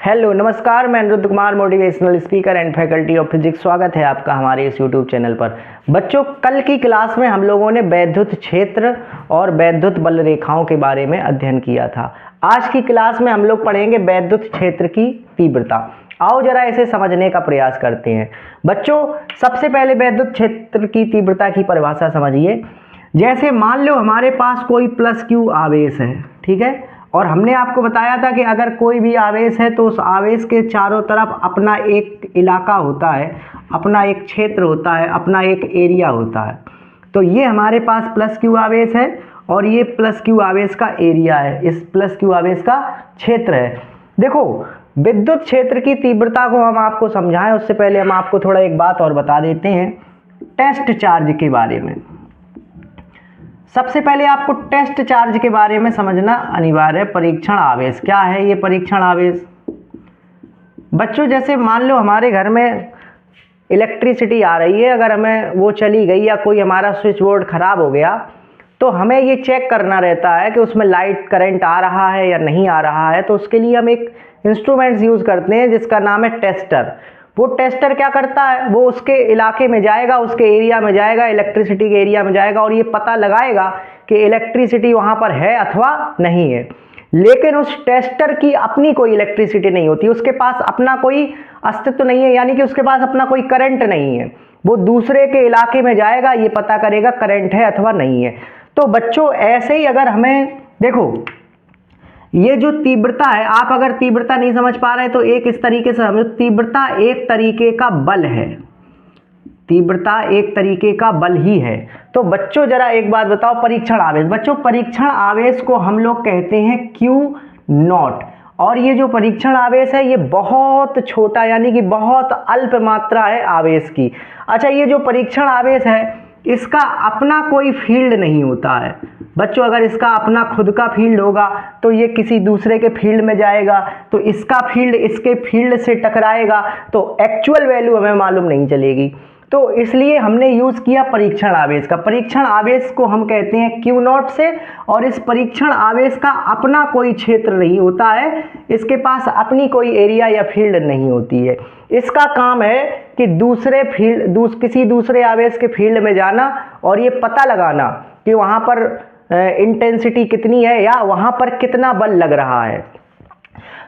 Hello नमस्कार, मैं Anirudh Kumar, motivational speaker and faculty of physics. स्वागत है आपका हमारे इस यूट्यूब चैनल पर। बच्चों, कल की क्लास में हम लोगों ने वैद्युत क्षेत्र और वैद्युत बल रेखाओं के बारे में अध्ययन किया था। आज की क्लास में हम लोग पढ़ेंगे वैद्युत क्षेत्र की तीव्रता। आओ जरा इसे समझने का प्रयास करते हैं। बच्चों, सबसे पहले वैद्युत क्षेत्र की तीव्रता की परिभाषा समझिए। जैसे मान लो हमारे पास कोई प्लस क्यू आवेश है, ठीक है, और हमने आपको बताया था कि अगर कोई भी आवेश है तो उस आवेश के चारों तरफ अपना एक इलाका होता है, अपना एक क्षेत्र होता है, अपना एक एरिया होता है। तो ये हमारे पास प्लस क्यू आवेश है और ये प्लस क्यू आवेश का एरिया है, इस प्लस क्यू आवेश का क्षेत्र है। देखो, विद्युत क्षेत्र की तीव्रता को हम आपको समझाएं उससे पहले हम आपको थोड़ा एक बात और बता देते हैं टेस्ट चार्ज के बारे में। सबसे पहले आपको टेस्ट चार्ज के बारे में समझना अनिवार्य है। परीक्षण आवेश क्या है? ये परीक्षण आवेश बच्चों, जैसे मान लो हमारे घर में इलेक्ट्रिसिटी आ रही है, अगर हमें वो चली गई या कोई हमारा स्विच बोर्ड खराब हो गया तो हमें ये चेक करना रहता है कि उसमें लाइट करंट आ रहा है या नहीं आ रहा है। तो उसके लिए हम एक इंस्ट्रूमेंट्स यूज़ करते हैं जिसका नाम है टेस्टर। वो टेस्टर क्या करता है, वो उसके इलाके में जाएगा, उसके एरिया में जाएगा, इलेक्ट्रिसिटी के एरिया में जाएगा और ये पता लगाएगा कि इलेक्ट्रिसिटी वहाँ पर है अथवा नहीं है। लेकिन उस टेस्टर की अपनी कोई इलेक्ट्रिसिटी नहीं होती, उसके पास अपना कोई अस्तित्व नहीं है, यानी कि उसके पास अपना कोई करंट नहीं है। वो दूसरे के इलाके में जाएगा, ये पता करेगा करंट है अथवा नहीं है। तो बच्चों, ऐसे ही अगर हमें देखो, ये जो तीव्रता है, आप अगर तीव्रता नहीं समझ पा रहे तो एक इस तरीके से समझो। तीव्रता एक तरीके का बल है, तीव्रता एक तरीके का बल ही है। तो बच्चों जरा एक बात बताओ, परीक्षण आवेश। बच्चों, परीक्षण आवेश को हम लोग कहते हैं क्यू नॉट। और ये जो परीक्षण आवेश है ये बहुत छोटा, यानी कि बहुत अल्प मात्रा है आवेश की। अच्छा, ये जो परीक्षण आवेश है इसका अपना कोई फील्ड नहीं होता है। बच्चों, अगर इसका अपना खुद का फील्ड होगा तो ये किसी दूसरे के फील्ड में जाएगा, तो इसका फील्ड इसके फील्ड से टकराएगा, तो एक्चुअल वैल्यू हमें मालूम नहीं चलेगी। तो इसलिए हमने यूज़ किया परीक्षण आवेश का। परीक्षण आवेश को हम कहते हैं क्यू नॉट से, और इस परीक्षण आवेश का अपना कोई क्षेत्र नहीं होता है, इसके पास अपनी कोई एरिया या फील्ड नहीं होती है। इसका काम है कि किसी दूसरे आवेश के फील्ड में जाना और ये पता लगाना कि वहाँ पर इंटेंसिटी कितनी है या वहाँ पर कितना बल लग रहा है।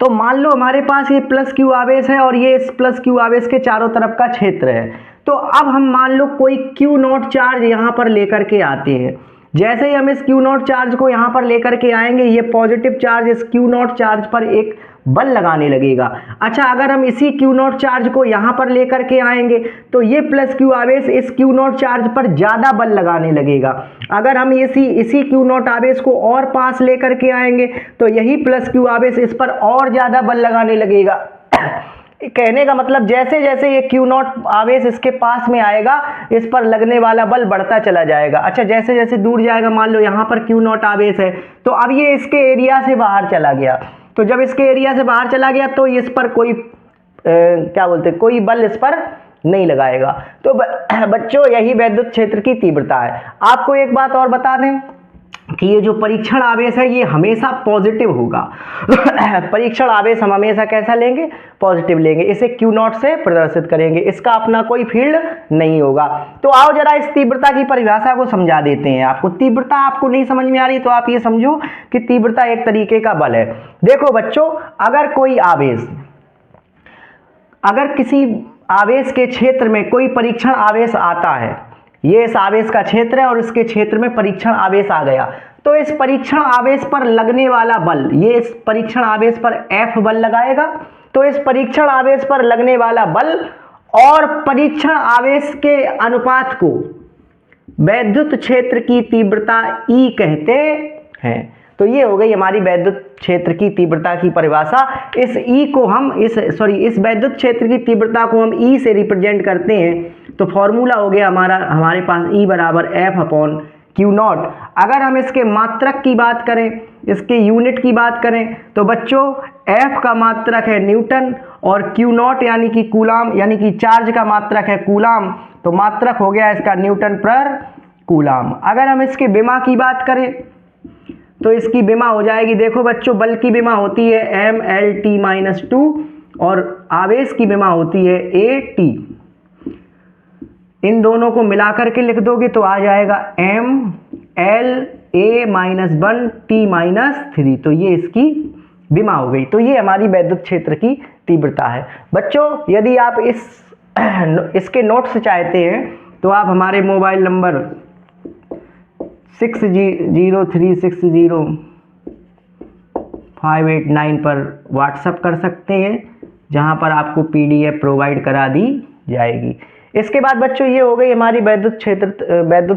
तो मान लो हमारे पास ये प्लस क्यू आवेश है और ये इस प्लस क्यू आवेश के चारों तरफ का क्षेत्र है। तो अब हम मान लो कोई क्यू नॉट चार्ज यहाँ पर लेकर के आते हैं। जैसे ही हम इस क्यू नॉट चार्ज को यहाँ पर लेकर के आएंगे, ये पॉजिटिव चार्ज इस क्यू नॉट चार्ज पर एक बल लगाने लगेगा। अच्छा, अगर हम इसी क्यू नॉट चार्ज को यहाँ पर लेकर के आएंगे तो ये प्लस क्यू आवेश इस क्यू नॉट चार्ज पर ज़्यादा बल लगाने लगेगा। अगर हम इसी क्यू नॉट आवेश को और पास लेकर के आएंगे तो यही प्लस क्यू आवेश इस पर और ज़्यादा बल लगाने लगेगा। कहने का मतलब, जैसे जैसे ये क्यू नॉट आवेश इसके पास में आएगा, इस पर लगने वाला बल बढ़ता चला जाएगा। अच्छा, जैसे जैसे दूर जाएगा, मान लो यहाँ पर क्यू नॉट आवेश है तो अब ये इसके एरिया से बाहर चला गया। तो जब इसके एरिया से बाहर चला गया तो इस पर कोई कोई बल इस पर नहीं लगाएगा। तो बच्चों, यही वैद्युत क्षेत्र की तीव्रता है। आपको एक बात और बता दें कि ये जो परीक्षण आवेश है ये हमेशा पॉजिटिव होगा। परीक्षण आवेश हम हमेशा कैसा लेंगे? पॉजिटिव लेंगे। इसे क्यू नॉट से प्रदर्शित करेंगे, इसका अपना कोई फील्ड नहीं होगा। तो आओ जरा इस तीव्रता की परिभाषा को समझा देते हैं आपको। तीव्रता आपको नहीं समझ में आ रही तो आप ये समझो कि तीव्रता एक तरीके का बल है। देखो बच्चों, अगर किसी आवेश के क्षेत्र में कोई परीक्षण आवेश आता है, ये इस आवेश का क्षेत्र है और इसके क्षेत्र में परीक्षण आवेश आ गया, तो इस परीक्षण आवेश पर लगने वाला बल, ये इस परीक्षण आवेश पर F बल लगाएगा। तो इस परीक्षण आवेश पर लगने वाला बल और परीक्षण आवेश के अनुपात को वैद्युत क्षेत्र की तीव्रता E कहते हैं। तो ये हो गई हमारी वैद्युत क्षेत्र की तीव्रता की परिभाषा। इस वैद्युत क्षेत्र की तीव्रता को हम E से रिप्रेजेंट करते हैं। तो फॉर्मूला हो गया हमारे पास E बराबर F/Q0। अगर हम इसके मात्रक की बात करें, इसके यूनिट की बात करें, तो बच्चों F का मात्रक है न्यूटन और Q0 यानी कि कूलाम, यानी कि चार्ज का मात्रक है कूलाम। तो मात्रक हो गया इसका न्यूटन पर कूलाम। अगर हम इसके विमा की बात करें तो इसकी विमा हो जाएगी, देखो बच्चों, बल की विमा होती है mLt-2 और आवेश की विमा होती है AT। इन दोनों को मिलाकर के लिख दोगे तो आ जाएगा mLa-1T-3। तो ये इसकी विमा हो गई। तो ये हमारी वैद्युत क्षेत्र की तीव्रता है। बच्चों यदि आप इसके नोट्स चाहते हैं तो आप हमारे मोबाइल नंबर 60360589 पर व्हाट्सएप कर सकते हैं, जहां पर आपको PDF प्रोवाइड करा दी जाएगी। इसके बाद बच्चों ये हो गई हमारी वैद्युत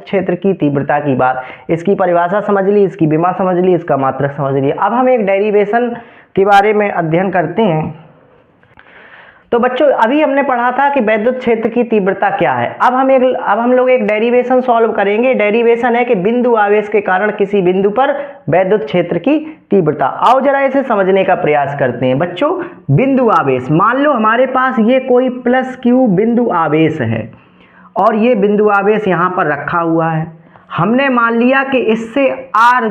क्षेत्र की तीव्रता की बात। इसकी परिभाषा समझ ली, इसकी विमा समझ ली, इसका मात्रक समझ लिया। अब हम एक डेरिवेशन के बारे में अध्ययन करते हैं। तो बच्चों अभी हमने पढ़ा था कि वैद्युत क्षेत्र की तीव्रता क्या है। अब हम लोग एक डेरिवेशन सॉल्व करेंगे। डेरिवेशन है कि बिंदु आवेश के कारण किसी बिंदु पर वैद्युत क्षेत्र की तीव्रता। आओ जरा इसे समझने का प्रयास करते हैं। बच्चों बिंदु आवेश, मान लो हमारे पास ये कोई +Q बिंदु आवेश है और ये बिंदु आवेश यहाँ पर रखा हुआ है। हमने मान लिया कि इससे r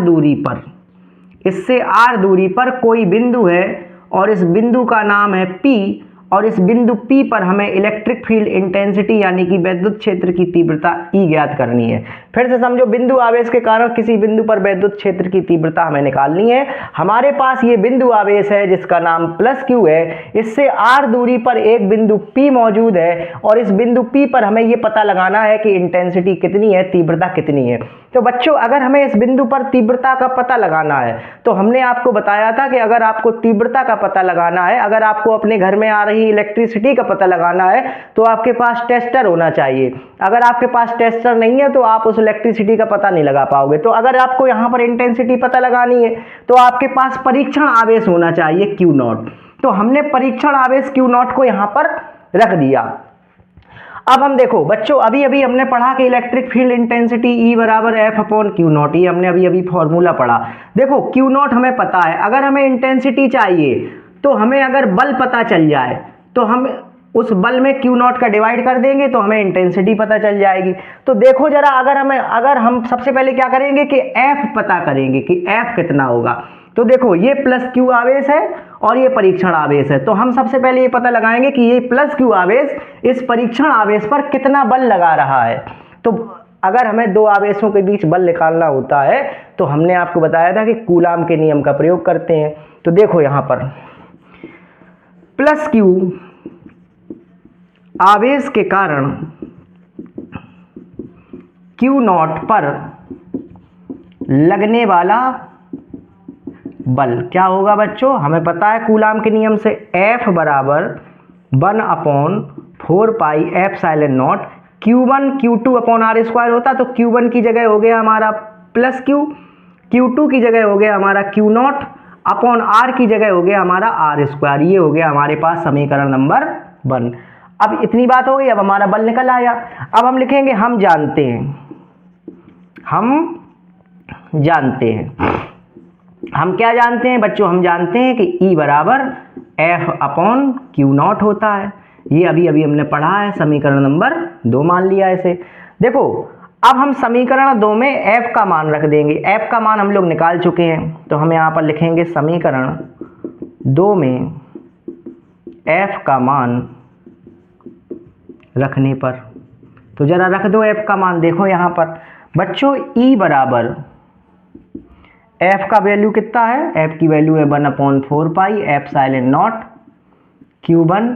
दूरी पर कोई बिंदु है और इस बिंदु का नाम है P, और इस बिंदु P पर हमें इलेक्ट्रिक फील्ड इंटेंसिटी यानी कि वैद्युत क्षेत्र की तीव्रता E ज्ञात करनी है। फिर से समझो, बिंदु आवेश के कारण किसी बिंदु पर वैद्युत क्षेत्र की तीव्रता हमें निकालनी है। हमारे पास ये बिंदु आवेश है जिसका नाम +Q है, इससे r दूरी पर एक बिंदु P मौजूद है और इस बिंदु P पर हमें ये पता लगाना है कि इंटेंसिटी कितनी है, तीव्रता कितनी है। तो बच्चों अगर हमें इस बिंदु पर तीव्रता का पता लगाना है तो हमने आपको बताया था कि अगर आपको तीव्रता का पता लगाना है, अगर आपको अपने घर में आ रही इलेक्ट्रिसिटी का पता लगाना है तो आपके पास टेस्टर होना चाहिए। अगर आपके पास टेस्टर नहीं है तो आप उस इलेक्ट्रिसिटी का पता नहीं लगा पाओगे। तो अगर आपको यहाँ पर इंटेंसिटी पता लगानी है तो आपके पास परीक्षण आवेश होना चाहिए Q0। तो हमने परीक्षण आवेश Q0 को यहाँ पर रख दिया। अब हम देखो बच्चों, अभी अभी हमने पढ़ा कि इलेक्ट्रिक फील्ड इंटेंसिटी E बराबर F/Q0, ये हमने अभी अभी फॉर्मूला पढ़ा। देखो Q0 हमें पता है, अगर हमें इंटेंसिटी चाहिए तो हमें अगर बल पता चल जाए तो हम उस बल में Q0 का डिवाइड कर देंगे तो हमें इंटेंसिटी पता चल जाएगी। तो देखो जरा, अगर हम सबसे पहले क्या करेंगे कि F पता करेंगे कि F कितना होगा। तो देखो ये +Q आवेश है और ये परीक्षण आवेश है, तो हम सबसे पहले ये पता लगाएंगे कि ये +Q आवेश इस परीक्षण आवेश पर कितना बल लगा रहा है। तो अगर हमें दो आवेशों के बीच बल निकालना होता है तो हमने आपको बताया था कि कूलाम के नियम का प्रयोग करते हैं। तो देखो यहाँ पर +Q आवेश के कारण Q0 पर लगने वाला बल क्या होगा बच्चों, हमें पता है कूलाम के नियम से F बराबर 1/4πε0 Q1 Q2/r² होता। तो Q1 की जगह हो गया हमारा +Q, Q2 की जगह हो गया हमारा Q0/r की जगह हो गया हमारा r²। ये हो गया हमारे पास समीकरण नंबर 1। अब इतनी बात हो गई, अब हमारा बल निकल आया। अब हम लिखेंगे हम जानते हैं। हम क्या जानते हैं बच्चों, हम जानते हैं कि E बराबर F/Q0 होता है। ये अभी अभी हमने पढ़ा है, समीकरण नंबर 2 मान लिया इसे। देखो अब हम समीकरण 2 में F का मान रख देंगे। F का मान हम लोग निकाल चुके हैं, तो हम यहाँ पर लिखेंगे समीकरण 2 में F का मान रखने पर। तो जरा रख दो F का मान। देखो यहाँ पर बच्चों E बराबर F का वैल्यू कितना है, F की वैल्यू है 1/4πε0 Q1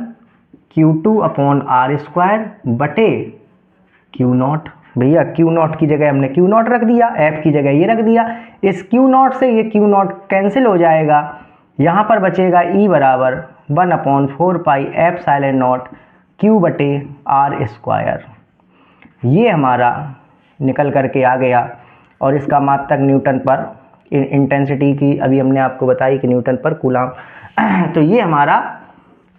Q2/r² बटे Q0। भैया Q0 की जगह हमने Q0 रख दिया, F की जगह ये रख दिया। इस Q0 से ये Q0 कैंसिल हो जाएगा, यहाँ पर बचेगा E बराबर 1/4πε0 Q बटे r²। ये हमारा निकल करके आ गया और इसका मात्रक न्यूटन पर, इंटेंसिटी की अभी हमने आपको बताई कि न्यूटन पर कूलाम। तो ये हमारा,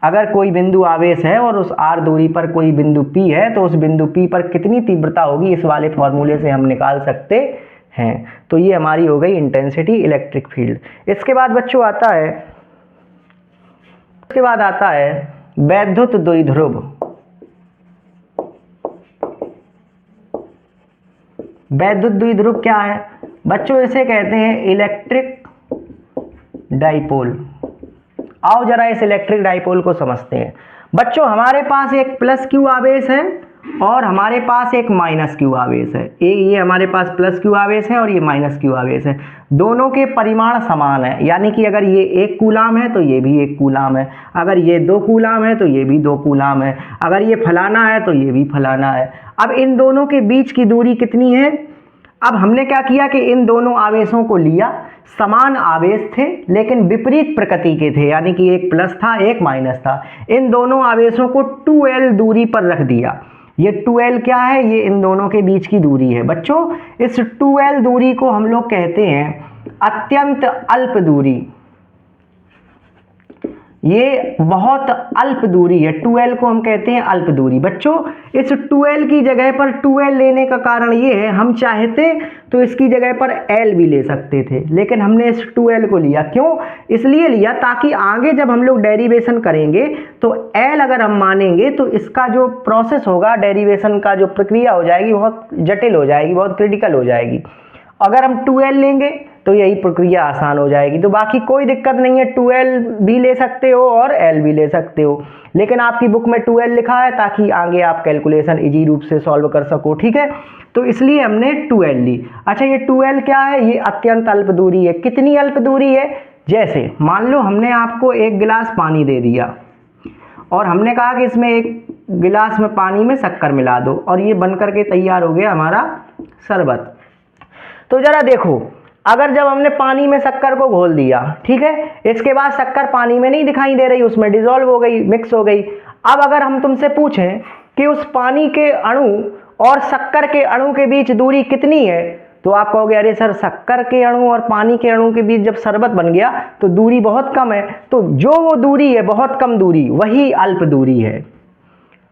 अगर कोई बिंदु आवेश है और उस r दूरी पर कोई बिंदु P है तो उस बिंदु P पर कितनी तीव्रता होगी, इस वाले फॉर्मूले से हम निकाल सकते हैं। तो ये हमारी हो गई इंटेंसिटी इलेक्ट्रिक फील्ड। इसके बाद बच्चों आता है वैद्युत द्विध्रुव। वैद्युत द्विध्रुव क्या है? बच्चों इसे कहते हैं इलेक्ट्रिक डाइपोल। आओ जरा इस इलेक्ट्रिक डाइपोल को समझते हैं। बच्चों हमारे पास एक प्लस क्यू आवेश है और हमारे पास एक माइनस क्यू आवेश है। ये हमारे पास प्लस क्यू आवेश है और ये माइनस क्यू आवेश है। दोनों के परिमाण समान है, यानी कि अगर ये 1 कूलाम है तो ये भी 1 कूलाम है, अगर ये 2 कूलाम है तो ये भी 2 कूलाम है, अगर ये फलाना है तो ये भी फलाना है। अब इन दोनों के बीच की दूरी कितनी है? अब हमने क्या किया कि इन दोनों आवेशों को लिया, समान आवेश थे लेकिन विपरीत प्रकृति के थे, यानी कि एक प्लस था एक माइनस था। इन दोनों आवेशों को 2l दूरी पर रख दिया। ये 2l क्या है? ये इन दोनों के बीच की दूरी है। बच्चों इस 2l दूरी को हम लोग कहते हैं अत्यंत अल्प दूरी। ये बहुत अल्प दूरी है, 2l को हम कहते हैं अल्प दूरी। बच्चों इस 2l की जगह पर 2l लेने का कारण ये है, हम चाहते तो इसकी जगह पर l भी ले सकते थे, लेकिन हमने इस 2l को लिया। क्यों? इसलिए लिया ताकि आगे जब हम लोग डेरिवेशन करेंगे तो l अगर हम मानेंगे तो इसका जो प्रोसेस होगा, डेरिवेशन का जो प्रक्रिया हो जाएगी बहुत जटिल हो जाएगी, बहुत क्रिटिकल हो जाएगी। अगर हम 2l लेंगे तो यही प्रक्रिया आसान हो जाएगी। तो बाकी कोई दिक्कत नहीं है, 2l भी ले सकते हो और l भी ले सकते हो, लेकिन आपकी बुक में 2l लिखा है ताकि आगे आप कैलकुलेशन इजी रूप से सॉल्व कर सको, ठीक है? तो इसलिए हमने 2l ली। अच्छा ये 2l क्या है? ये अत्यंत अल्प दूरी है। कितनी अल्प दूरी है? जैसे मान लो हमने आपको 1 गिलास पानी दे दिया और हमने कहा कि इसमें 1 गिलास में पानी में शक्कर मिला दो और ये बन करके तैयार हो गया हमारा शरबत। तो जरा देखो, अगर जब हमने पानी में शक्कर को घोल दिया, ठीक है, इसके बाद शक्कर पानी में नहीं दिखाई दे रही, उसमें डिसॉल्व हो गई, मिक्स हो गई। अब अगर हम तुमसे पूछें कि उस पानी के अणु और शक्कर के अणु के बीच दूरी कितनी है, तो आप कहोगे अरे सर शक्कर के अणु और पानी के अणु के बीच जब शरबत बन गया तो दूरी बहुत कम है। तो जो वो दूरी है, बहुत कम दूरी, वही अल्प दूरी है।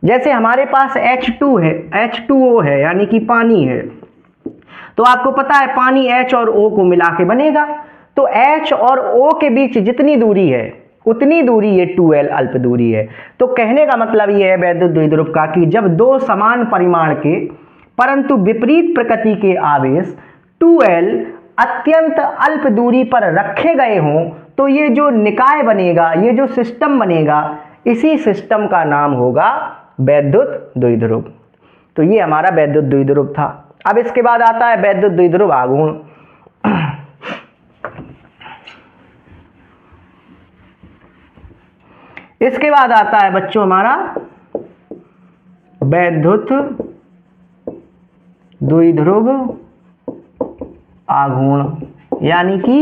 जैसे हमारे पास H2 है, H2O है, यानी कि पानी है, तो आपको पता है पानी H और O को मिला के बनेगा। तो H और O के बीच जितनी दूरी है उतनी दूरी ये 2l अल्प दूरी है। तो कहने का मतलब ये है वैद्युत द्विध्रुव का कि जब 2 समान परिमाण के परंतु विपरीत प्रकृति के आवेश 2l अत्यंत अल्प दूरी पर रखे गए हों तो ये जो निकाय बनेगा, ये जो सिस्टम बनेगा, इसी सिस्टम का नाम होगा वैद्युत द्विध्रुव। तो ये हमारा वैद्युत द्विध्रुव था। अब इसके बाद आता है वैद्युत द्विध्रुव आघूर्ण। इसके बाद आता है बच्चों हमारा वैद्युत द्विध्रुव आघूर्ण, यानी कि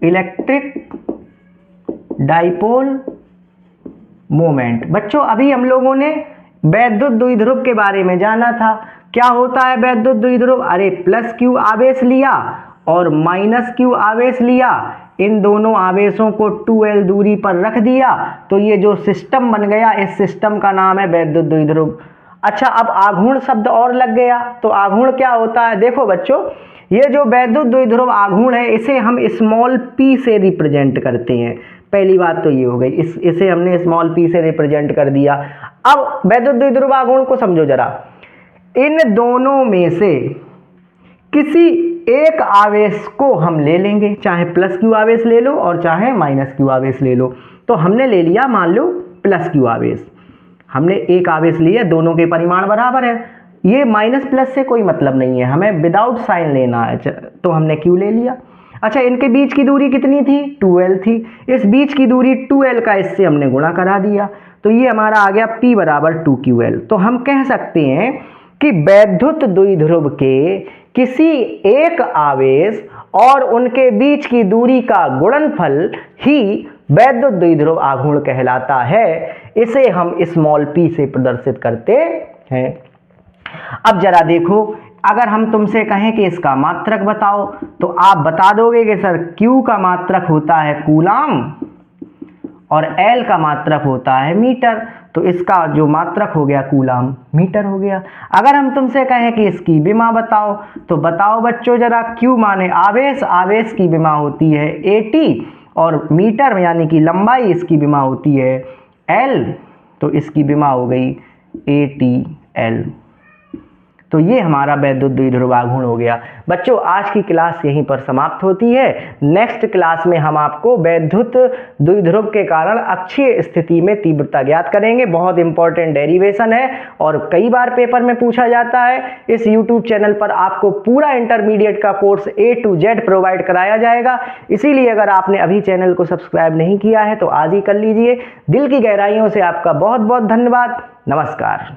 इलेक्ट्रिक डाइपोल मोमेंट। बच्चों अभी हम लोगों ने वैद्युत द्विध्रुव के बारे में जाना था। क्या होता है वैद्युत द्विध्रुव? अरे प्लस क्यू आवेश लिया और माइनस क्यू आवेश लिया, इन दोनों आवेशों को 2l दूरी पर रख दिया, तो ये जो सिस्टम बन गया, इस सिस्टम का नाम है वैद्युत द्विध्रुव। अच्छा अब आघूर्ण शब्द और लग गया, तो आघूर्ण क्या होता है? देखो बच्चों, ये जो वैद्युत द्विध्रुव आघूर्ण है इसे हम स्मॉल p से रिप्रेजेंट करते हैं। पहली बात तो ये हो गई, इसे हमने स्मॉल p से रिप्रेजेंट कर दिया। अब वैद्युत द्विध्रुव आघूर्ण को समझो जरा, इन दोनों में से किसी एक आवेश को हम ले लेंगे, चाहे प्लस क्यू आवेश ले लो और चाहे माइनस क्यू आवेश ले लो। तो हमने ले लिया मान लो प्लस क्यू आवेश, हमने एक आवेश लिया, दोनों के परिमाण बराबर है, ये माइनस प्लस से कोई मतलब नहीं है, हमें विदाउट साइन लेना है, तो हमने क्यू ले लिया। अच्छा इनके बीच की दूरी कितनी थी? 2l थी। इस बीच की दूरी 2l का इससे हमने गुणा करा दिया, तो ये हमारा आ गया p बराबर 2ql। तो हम कह सकते हैं कि वैद्युत द्विध्रुव के किसी एक आवेश और उनके बीच की दूरी का गुणनफल ही वैद्युत द्विध्रुव आघूर्ण कहलाता है। इसे हम स्मॉल p से प्रदर्शित करते हैं। अब जरा देखो, अगर हम तुमसे कहें कि इसका मात्रक बताओ, तो आप बता दोगे कि सर Q का मात्रक होता है कूलाम और L का मात्रक होता है मीटर, तो इसका जो मात्रक हो गया कूलाम मीटर हो गया। अगर हम तुमसे कहें कि इसकी विमा बताओ, तो बताओ बच्चों जरा, Q माने आवेश, आवेश की विमा होती है AT और मीटर यानी कि लंबाई, इसकी विमा होती है L, तो इसकी विमा हो गई ATL। तो ये हमारा वैद्युत द्विध्रुव आघूर्ण हो गया। बच्चों आज की क्लास यहीं पर समाप्त होती है। नेक्स्ट क्लास में हम आपको वैद्युत द्विध्रुव के कारण अक्षीय स्थिति में तीव्रता ज्ञात करेंगे। बहुत इंपॉर्टेंट डेरिवेशन है और कई बार पेपर में पूछा जाता है। इस यूट्यूब चैनल पर आपको पूरा इंटरमीडिएट का course A to Z provide कराया जाएगा। इसीलिए अगर आपने अभी चैनल को सब्सक्राइब नहीं किया है तो आज ही कर लीजिए। दिल की गहराइयों से आपका बहुत बहुत धन्यवाद। नमस्कार।